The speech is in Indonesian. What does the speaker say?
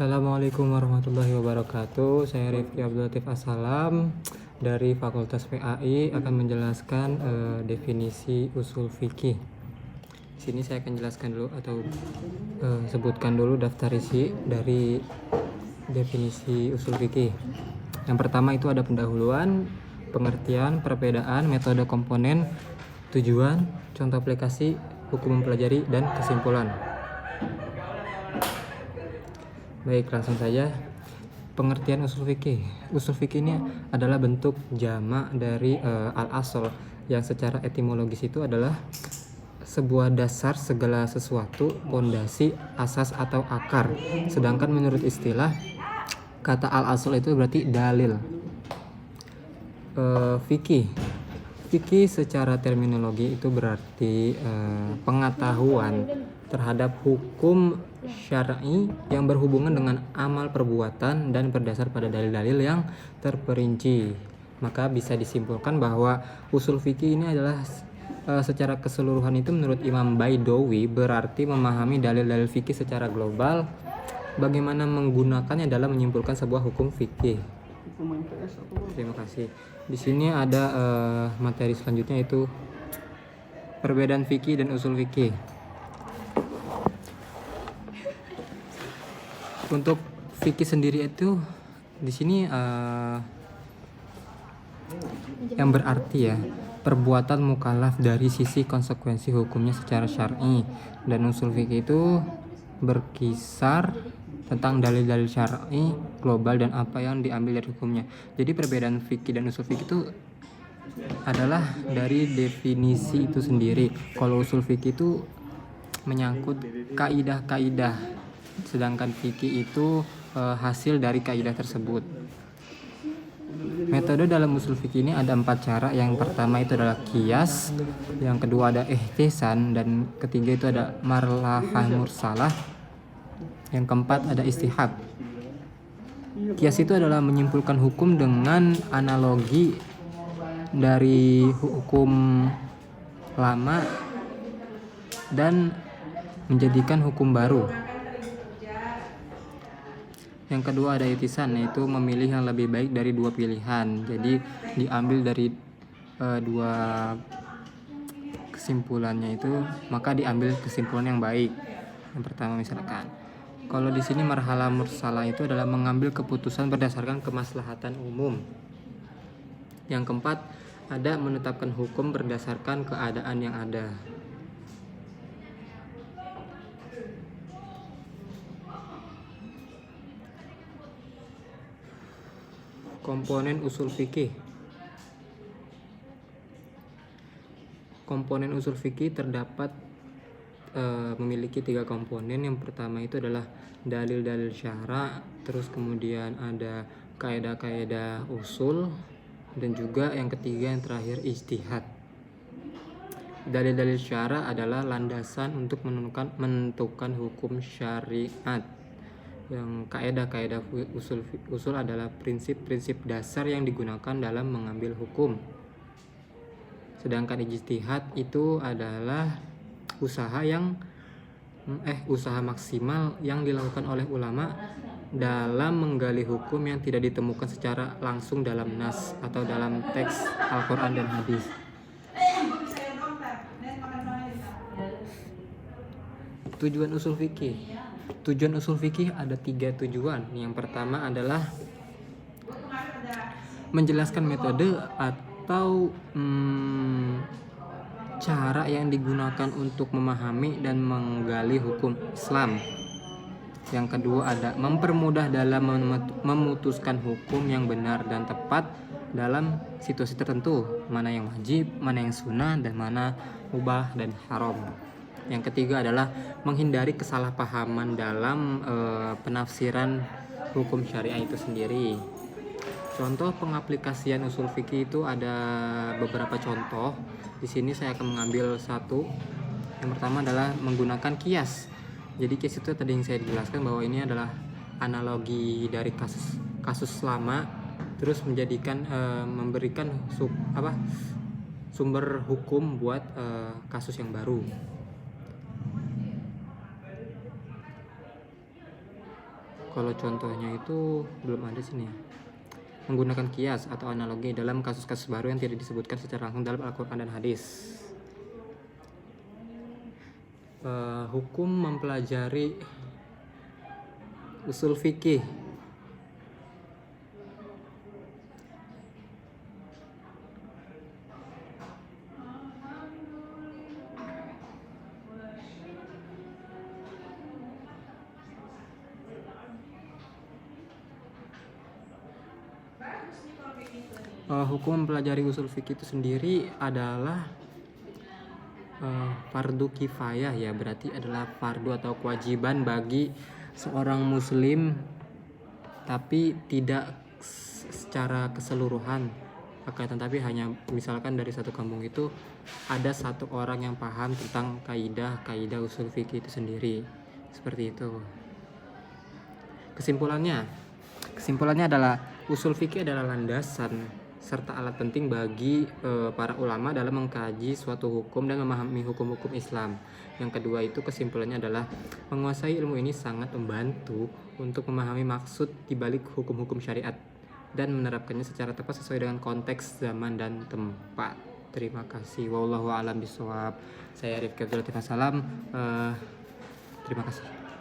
Assalamualaikum warahmatullahi wabarakatuh. Saya Rifki Abdul Latif Assalam dari Fakultas PAI akan menjelaskan definisi usul fikih. Di sini saya akan jelaskan dulu atau sebutkan dulu daftar isi dari definisi usul fikih. Yang pertama itu ada pendahuluan, pengertian, perbedaan, metode komponen, tujuan, contoh aplikasi, hukum mempelajari, dan kesimpulan. Baik, langsung saja. Pengertian usul fikih. Usul fikih ini adalah bentuk jamak dari al-asl, yang secara etimologis itu adalah sebuah dasar segala sesuatu, pondasi, asas atau akar. Sedangkan menurut istilah, kata al-asl itu berarti dalil. Fikih. Fikih secara terminologi itu berarti pengetahuan terhadap hukum syar'i yang berhubungan dengan amal perbuatan dan berdasar pada dalil-dalil yang terperinci. Maka bisa disimpulkan bahwa usul fikih ini adalah secara keseluruhan itu menurut Imam Baidawi berarti memahami dalil-dalil fikih secara global, bagaimana menggunakannya dalam menyimpulkan sebuah hukum fikih. Terima kasih. Di sini ada materi selanjutnya yaitu perbedaan fikih dan usul fikih. Untuk fikih sendiri itu di sini yang berarti ya perbuatan mukallaf dari sisi konsekuensi hukumnya secara syar'i, dan usul fikih itu berkisar tentang dalil-dalil syar'i global dan apa yang diambil dari hukumnya. Jadi perbedaan fikih dan usul fikih itu adalah dari definisi itu sendiri. Kalau usul fikih itu menyangkut kaidah-kaidah, sedangkan fikih itu hasil dari kaidah tersebut. Metode dalam usul fikih ini ada 4 cara. Yang pertama itu adalah qiyas, yang kedua ada ihtisan, dan ketiga itu ada marlahah mursalah, yang keempat ada istihad. Qiyas itu adalah menyimpulkan hukum dengan analogi dari hukum lama dan menjadikan hukum baru. Yang kedua ada ihtisan, yaitu memilih yang lebih baik dari dua pilihan. Jadi diambil dari dua kesimpulannya itu, maka diambil kesimpulan yang baik. Yang pertama misalkan, kalau di sini marhalah mursalah itu adalah mengambil keputusan berdasarkan kemaslahatan umum. Yang keempat ada menetapkan hukum berdasarkan keadaan yang ada. Komponen usul fikih. Komponen usul fikih terdapat memiliki 3 komponen. Yang pertama itu adalah dalil-dalil syara', terus kemudian ada kaidah-kaidah usul, dan juga yang ketiga yang terakhir ijtihad. Dalil-dalil syara' adalah landasan untuk menentukan hukum syariat. Yang kaidah-kaidah usul adalah prinsip-prinsip dasar yang digunakan dalam mengambil hukum. Sedangkan ijtihad itu adalah usaha maksimal yang dilakukan oleh ulama dalam menggali hukum yang tidak ditemukan secara langsung dalam nas atau dalam teks Al-Quran dan hadis. Tujuan usul fikih. Tujuan usul fikih ada 3 tujuan. Yang pertama adalah menjelaskan metode atau cara yang digunakan untuk memahami dan menggali hukum Islam. Yang kedua ada mempermudah dalam memutuskan hukum yang benar dan tepat dalam situasi tertentu, mana yang wajib, mana yang sunnah, dan mana mubah dan haram. Yang ketiga adalah menghindari kesalahpahaman dalam penafsiran hukum syariah itu sendiri. Contoh pengaplikasian usul fikih itu ada beberapa contoh. Di sini saya akan mengambil satu. Yang pertama adalah menggunakan qiyas. Jadi qiyas itu tadi yang saya jelaskan bahwa ini adalah analogi dari kasus lama, terus memberikan sumber hukum buat kasus yang baru. Kalau contohnya itu belum ada sini ya. Menggunakan kias atau analogi dalam kasus-kasus baru yang tidak disebutkan secara langsung dalam Al-Quran dan hadis. Hukum mempelajari usul fikih. Hukum mempelajari usul fikih itu sendiri adalah fardu kifayah ya, berarti adalah fardu atau kewajiban bagi seorang muslim, tapi tidak secara keseluruhan, akan tetapi hanya misalkan dari satu kampung itu ada satu orang yang paham tentang kaidah usul fikih itu sendiri, seperti itu. Kesimpulannya adalah usul fikih adalah landasan serta alat penting bagi para ulama dalam mengkaji suatu hukum dan memahami hukum-hukum Islam. Yang kedua itu kesimpulannya adalah menguasai ilmu ini sangat membantu untuk memahami maksud dibalik hukum-hukum syariat dan menerapkannya secara tepat sesuai dengan konteks zaman dan tempat. Terima kasih. Wallahu a'lam bishawab. Saya Rifki Abdul Latif. Terima kasih.